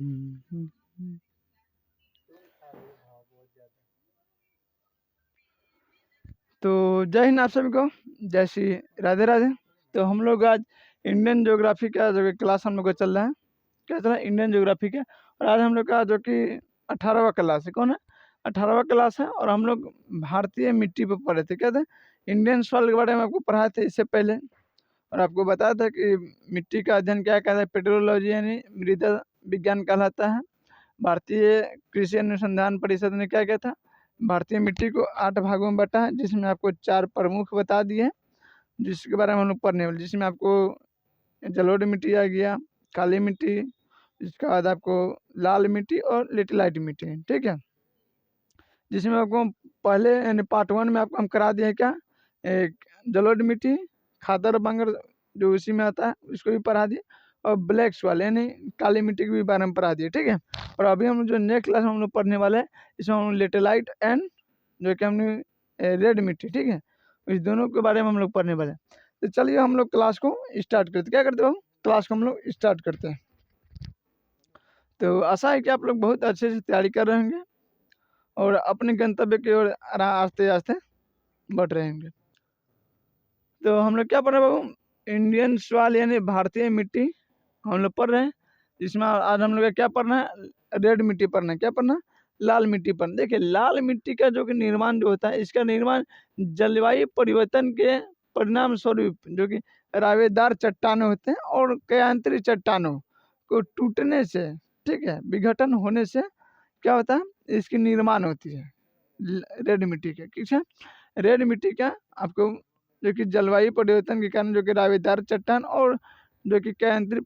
तो जय हिंद आप सभी को, जय श्री राधे राधे। तो हम लोग आज इंडियन ज्योग्राफी का जो कि क्लास हम लोग का चल रहा है, क्या चल रहा है इंडियन ज्योग्राफी का। और आज हम लोग का जो कि 18वां क्लास है। कौन है? 18वां क्लास है। और हम लोग भारतीय मिट्टी पर पढ़े थे, क्या थे? इंडियन सॉइल के बारे में आपको पढ़ाए थे इससे पहले। और आपको बताया था कि मिट्टी का अध्ययन क्या कहता है, पेट्रोलॉजी यानी मृदा विज्ञान कहलाता है। भारतीय कृषि अनुसंधान परिषद ने क्या किया था, भारतीय मिट्टी को 8 भागों में बांटा है, जिसमें आपको 4 प्रमुख बता दिए हैं, जिसके बारे में हम लोग पढ़ने वाले। जिसमें आपको जलोढ़ मिट्टी आ गया, काली मिट्टी, इसके बाद आपको लाल मिट्टी और लेटेलाइट मिट्टी, ठीक है। जिसमें आपको पहले यानी पार्ट 1 में आपको हम करा दिए क्या, एक जलोढ़ मिट्टी, खादर बंगर जो उसी में आता है उसको भी पढ़ा दिए, और ब्लैक सॉइल यानी काली मिट्टी के भी बारे में पढ़ा दिए, ठीक है। और अभी हम जो नेक्स्ट क्लास में हम लोग पढ़ने वाले हैं, इसमें हम लेटेलाइट एंड जो कि हमने रेड मिट्टी, ठीक है, इस दोनों के बारे में हम लोग पढ़ने वाले हैं। तो चलिए हम लोग क्लास को स्टार्ट करते, क्या करते हो, क्लास को हम लोग स्टार्ट करते हैं। तो आशा है कि आप लोग बहुत अच्छे से तैयारी कर रहे होंगे और अपने गंतव्य की ओर आस्ते आस्ते बढ़ रहे होंगे। तो हम लोग क्या पढ़ रहे हैं बाबू, इंडियन सॉइल यानी भारतीय मिट्टी हम लोग पढ़ रहे हैं। जिसमें आज हम लोग क्या पढ़ना है, रेड मिट्टी पढ़ना है। क्या पढ़ना है? लाल मिट्टी पढ़ना। देखिए लाल मिट्टी का जो कि निर्माण जो होता है, इसका निर्माण जलवायु परिवर्तन के परिणाम स्वरूप जो कि रावेदार चट्टानें होते हैं और कयांतरी चट्टानों को टूटने से, ठीक है, विघटन होने से क्या होता है, इसकी निर्माण होती है रेड मिट्टी का, ठीक है। रेड मिट्टी का आपको जो कि जलवायु परिवर्तन के कारण जो कि रावेदार चट्टान और जो कि कयांतरी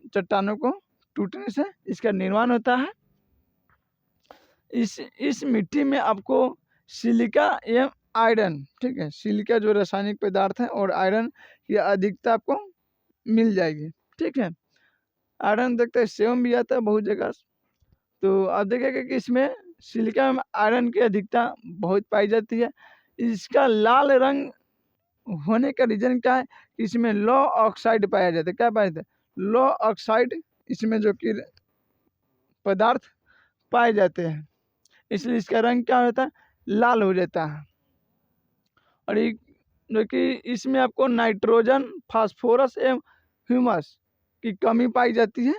चट्टानों को टूटने से इसका निर्माण होता है। इस मिट्टी में आपको सिलिका एवं आयरन, ठीक है, सिलिका जो रासायनिक पदार्थ है और आयरन की अधिकता आपको मिल जाएगी, ठीक है। आयरन देखते हैं सेवम भी आता है बहुत जगह। तो आप देखेंगे कि इसमें सिलिका में आयरन की अधिकता बहुत पाई जाती है। इसका लाल रंग होने का रीजन क्या है, इसमें लो ऑक्साइड पाया जाता है। क्या पाया जाता है? लो ऑक्साइड इसमें जो कि पदार्थ पाए जाते हैं, इसलिए इसका रंग क्या होता है, लाल हो जाता है। और ये जो कि इसमें आपको नाइट्रोजन, फास्फोरस एवं ह्यूमस की कमी पाई जाती है।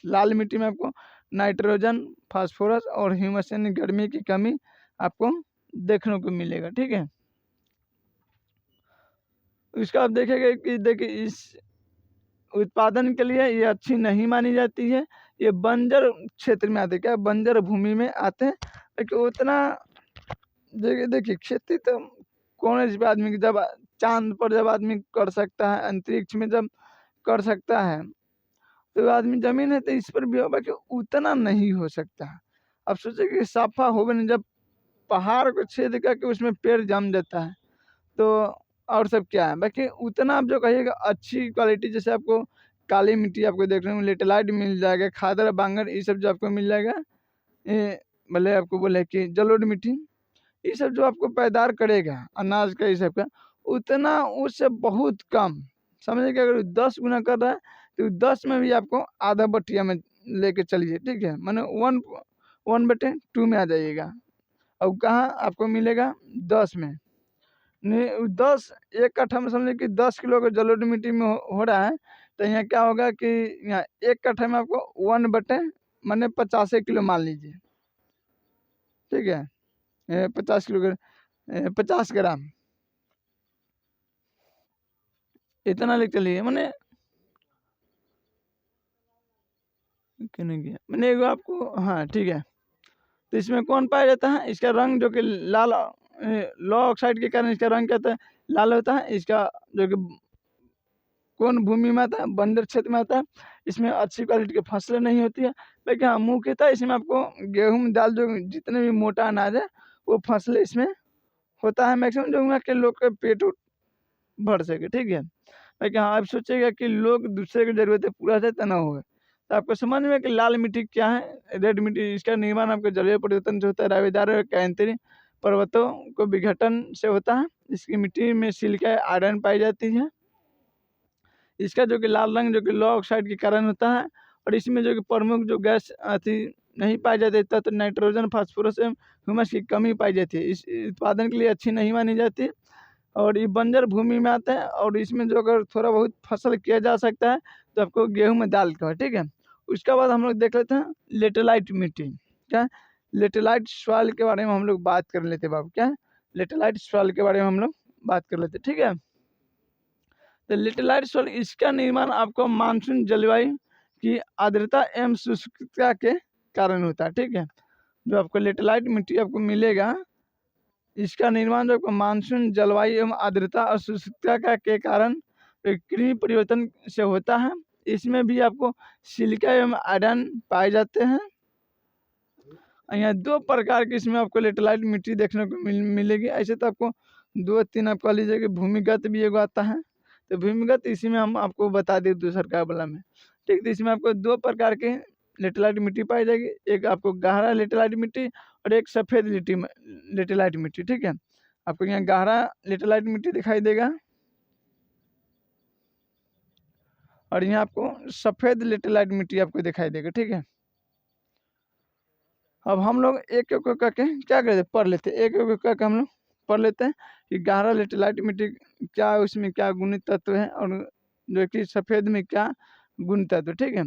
लाल मिट्टी में आपको नाइट्रोजन, फास्फोरस और ह्यूमस यानी गर्मी की कमी आपको देखने को मिलेगा, ठीक है। इसका आप देखेंगे कि देखिए इस उत्पादन के लिए ये अच्छी नहीं मानी जाती है। ये बंजर क्षेत्र में आते हैं, क्या बंजर भूमि में आते हैं। लेकिन उतना देखिए खेती तो कौन इस आदमी की, जब चांद पर जब आदमी कर सकता है, अंतरिक्ष में जब कर सकता है, तो आदमी जमीन है तो इस पर भी होगा कि उतना नहीं हो सकता। अब सोचे कि साफा होगा नहीं, जब पहाड़ को छेद करके उसमें पेड़ जम जाता है तो और सब क्या है। बाकी उतना आप जो कहिएगा अच्छी क्वालिटी, जैसे आपको काली मिट्टी आपको देखने में लेटेलाइट मिल जाएगा, खादर बांगर ये सब जो आपको मिल जाएगा, ये भले आपको बोले कि जलोढ़ मिट्टी, ये सब जो आपको पैदार करेगा अनाज का, ये सब का उतना उससे बहुत कम, समझिए कि अगर 10 गुना कर रहा है तो 10 में भी आपको आधा बटिया में लेके चलिए, ठीक है, माने 1/2 में आ जाइएगा। और कहाँ आपको मिलेगा? 10 में नहीं, 10 एक कट्ठा में समझिए कि 10 किलो का जलोढ़ मिट्टी में हो रहा है, तो यहाँ क्या होगा कि यहाँ एक कट्ठा में आपको 1 माने 85 किलो मान लीजिए, ठीक है, 50 किलो 50 ग्राम इतना लेके चलिए, मैंने कहने गया मैंने एगो आपको, हाँ ठीक है। तो इसमें कौन पाया जाता है, इसका रंग जो कि लाल, लो ऑक्साइड के कारण इसका रंग क्या होता है, लाल होता है। इसका जो कि कौन भूमि में आता है, बंजर क्षेत्र में आता है। इसमें अच्छी क्वालिटी की फसलें नहीं होती है। लेकिन हाँ मुख्यतः इसमें आपको गेहूँ दाल जो जितने भी मोटा अनाज है वो फसलें इसमें होता है मैक्सिमम, जो वहाँ के लोग का पेट भर सके, ठीक है। लेकिन हाँ आप सोचेगा कि लोग दूसरे की जरूरतें पूरा से तना हुए, तो आपको समझ में कि लाल मिट्टी क्या है, रेड मिट्टी, इसका निर्माण आपको जलवायु परिवर्तन से होता है, रावेदार और कयांतरी पर्वतों को विघटन से होता है। इसकी मिट्टी में सिलिका आयरन पाई जाती है। इसका जो कि लाल रंग जो कि लो ऑक्साइड के कारण होता है, और इसमें जो कि प्रमुख जो गैस आती नहीं पाई जाती तथा नाइट्रोजन, फास्फोरस एवं ह्यूमस की कमी पाई जाती है। इस उत्पादन के लिए अच्छी नहीं मानी जाती और ये बंजर भूमि में आता है। और इसमें जो अगर थोड़ा बहुत फसल किया जा सकता है तो आपको गेहूं में दाल का, ठीक है। उसके बाद हम लोग देख लेते हैं लेटेलाइट मिट्टी। क्या लेटेलाइट सॉइल के बारे में हम लोग बात कर लेते हैं बाबू। क्या लेटेलाइट सॉइल के बारे में हम लोग बात कर लेते हैं, ठीक है। तो लेटेलाइट सॉइल इसका निर्माण आपको मानसून जलवायु की आर्द्रता एवं शुष्कता के कारण होता है, ठीक है। जो आपको लेटेलाइट मिट्टी आपको मिलेगा, इसका निर्माण जो आपको मानसून जलवायु एवं आर्द्रता और शुष्कता के कारण कृमि परिवर्तन से होता है। इसमें भी आपको सिलिका एवं आयरन पाए जाते हैं। यहाँ 2 प्रकार की इसमें आपको लेटेलाइट मिट्टी देखने को मिलेगी। ऐसे तो आपको 2-3 आप कह लीजिए कि भूमिगत भी एगो आता है। तो भूमिगत इसी में हम आपको बता दें दूसरा वाला में, ठीक। तो इसमें आपको 2 प्रकार के लेटेलाइट मिट्टी पाई जाएगी। एक आपको गहरा लेटेलाइट मिट्टी और एक सफ़ेद लेटेलाइट मिट्टी, ठीक है। आपको यहाँ गहरा लेटेलाइट मिट्टी दिखाई देगा और यहाँ आपको सफ़ेद लेटेलाइट मिट्टी आपको दिखाई देगा, ठीक है। अब हम लोग एक एक करके क्या करते हैं, पढ़ लेते हैं। एक एक करके हम लोग पढ़ लेते हैं कि गहरा लेटेलाइट मिट्टी क्या है, उसमें क्या गुणित तत्व है और जो कि सफ़ेद में क्या गुण तत्व, ठीक है।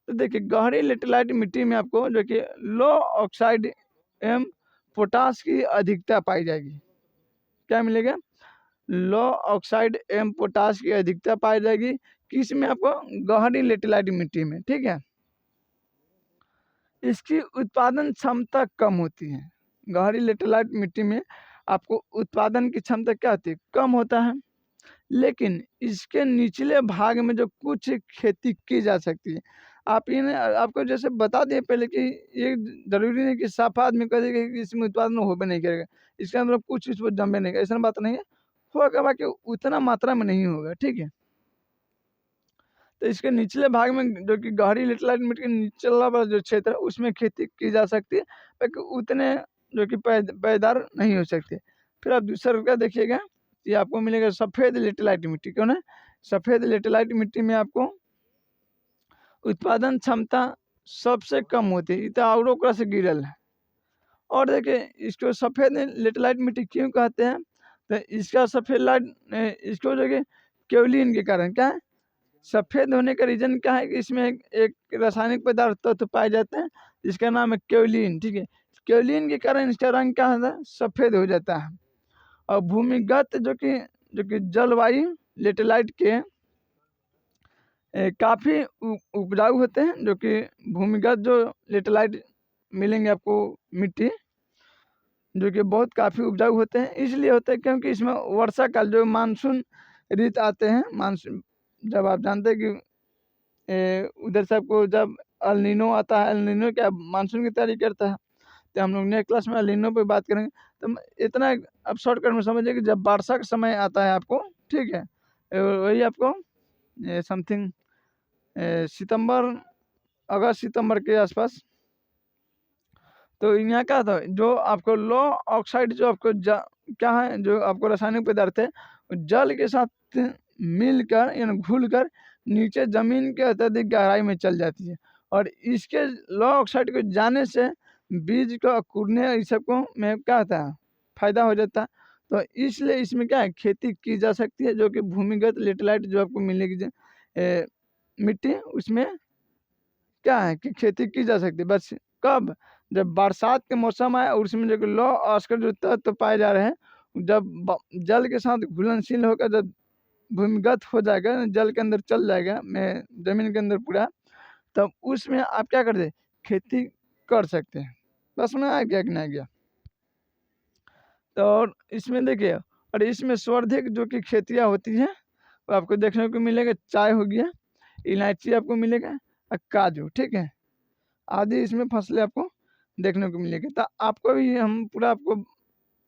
तो देखिए गहरी लेटेलाइट मिट्टी में आपको जो कि लो ऑक्साइड एवं पोटास की अधिकता पाई जाएगी। क्या मिलेगा, लो ऑक्साइड एवं पोटास की अधिकता पाई जाएगी। किस में, आपको गहरी लेटेलाइट मिट्टी में, ठीक है। इसकी उत्पादन क्षमता कम होती है। गहरी लेटेलाइट मिट्टी में आपको उत्पादन की क्षमता क्या होती है, कम होता है। लेकिन इसके निचले भाग में जो कुछ खेती की जा सकती है। आप इन्हें आपको जैसे बता दें पहले कि ये जरूरी नहीं कि साफ आदमी कह देगा कि इसमें उत्पादन हो भी नहीं करेगा, इसका मतलब कुछ इसमें जमे नहीं, ऐसा बात नहीं है। होगा बाकी उतना मात्रा में नहीं होगा, ठीक है। तो इसके निचले भाग में जो कि गहरी लेटेलाइट मिट्टी के निचला वाला जो क्षेत्र है उसमें खेती की जा सकती है, लेकिन उतने जो कि पैदार नहीं हो सकते। फिर आप दूसरा का देखिएगा, ये आपको मिलेगा सफ़ेद लेटेलाइट मिट्टी। क्यों ना, सफ़ेद लेटेलाइट मिट्टी में आपको उत्पादन क्षमता सबसे कम होती है, इतना और ओकरा से गिरल है। और देखिए इसको सफ़ेद लेटेलाइट मिट्टी क्यों कहते हैं, तो इसका सफ़ेद लाइट इसको जो कि केवलिन के कारण, क्या है, सफ़ेद होने का रीज़न क्या है कि इसमें एक रासायनिक पदार्थ तत्व पाए जाते हैं जिसका नाम है केवलिन, ठीक है। केवलिन के कारण इसका रंग क्या होता है, सफ़ेद हो जाता है। और भूमिगत जो कि जलवायु लेटेलाइट के काफ़ी उपजाऊ होते हैं। जो कि भूमिगत जो लेटेलाइट मिलेंगे आपको मिट्टी, जो कि बहुत काफ़ी उपजाऊ होते हैं। इसलिए होते हैं क्योंकि इसमें वर्षा काल जो मानसून ऋतु आते हैं, मानसून जब आप जानते हैं कि उधर से आपको जब अल नीनो आता है, अल नीनो क्या मानसून की तैयारी करता है। तो हम लोग नेक्स्ट क्लास में अल नीनो पे बात करेंगे। तो इतना अब शॉर्टकट में समझिए कि जब वर्षा का समय आता है आपको, ठीक है, वही आपको समथिंग सितंबर, अगस्त सितंबर के आसपास। तो यहाँ क्या था, जो आपको लो ऑक्साइड जो आपको क्या है, जो आपको रासायनिक पदार्थ है जल के साथ मिलकर यानी घुलकर नीचे ज़मीन के अत्यधिक गहराई में चल जाती है। और इसके लो ऑक्साइड को जाने से बीज को अंकुरने इस सब को में क्या होता है, फायदा हो जाता है। तो इसलिए इसमें क्या है, खेती की जा सकती है। जो कि भूमिगत लेटेलाइट जो आपको मिलेगी मिट्टी, उसमें क्या है कि खेती की जा सकती है। बस कब, जब बरसात के मौसम आए और उसमें जो कि लो ऑक्साइड जो तत्व पाए जा रहे हैं, जब जल के साथ घुलनशील होकर जब भूमिगत हो जाएगा, जल के अंदर चल जाएगा में ज़मीन के अंदर पूरा, तब उसमें आप क्या करते हैं, खेती कर सकते हैं। बस में आ गया कि नहीं आ गया। तो और इसमें देखिए, और इसमें सर्वाधिक जो कि खेतियाँ होती हैं वो आपको देखने को मिलेगा। चाय हो गया, इलायची आपको मिलेगा और काजू, ठीक है, आदि इसमें फसलें आपको देखने को मिलेगी। तो आपको भी हम पूरा आपको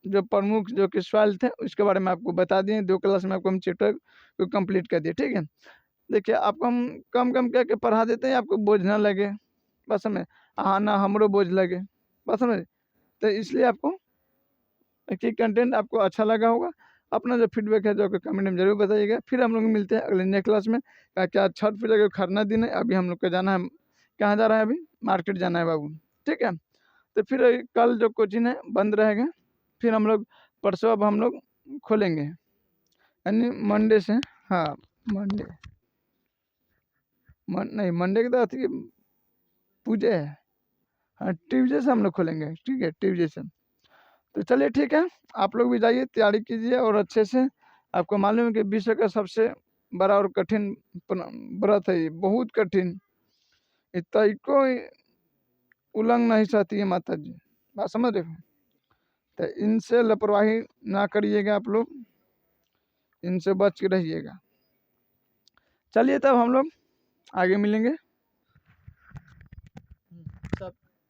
जो प्रमुख जो कि सॉइल थे उसके बारे में आपको बता दिए। 2 क्लास में आपको हम चैप्टर को कंप्लीट कर दिए, ठीक है। देखिए आपको हम कम कम करके पढ़ा देते हैं, आपको बोझ ना लगे, बस हमें ना हमरो बोझ लगे, बस समझ। तो इसलिए आपको कि कंटेंट आपको अच्छा लगा होगा। अपना जो फीडबैक है जो कि कमेंट में जरूर बताइएगा। फिर हम लोग मिलते हैं अगले नेक्स्ट क्लास में। क्या छठ पूजा का खरना दिन है, अभी हम लोग को जाना है कहाँ जा रहे हैं? अभी मार्केट जाना है बाबू, ठीक है। तो फिर कल जो कोचिंग है बंद रहेगा, फिर हम लोग परसों अब हम लोग खोलेंगे, यानी मंडे से। हाँ मंडे, नहीं मंडे की तो आती पूजा है। हाँ ट्यूजडे से हम लोग खोलेंगे, ठीक है, ट्यूजडे से। तो चलिए ठीक है, आप लोग भी जाइए तैयारी कीजिए और अच्छे से। आपको मालूम है कि विश्व का सबसे बड़ा और कठिन व्रत है ये, बहुत कठिन। इतना को उल्लंघ नहीं चाहती है माता जी, बात समझ रहे हो। तो इनसे लापरवाही ना करिएगा आप लोग, इनसे बच के रहिएगा। चलिए तब हम लोग आगे मिलेंगे।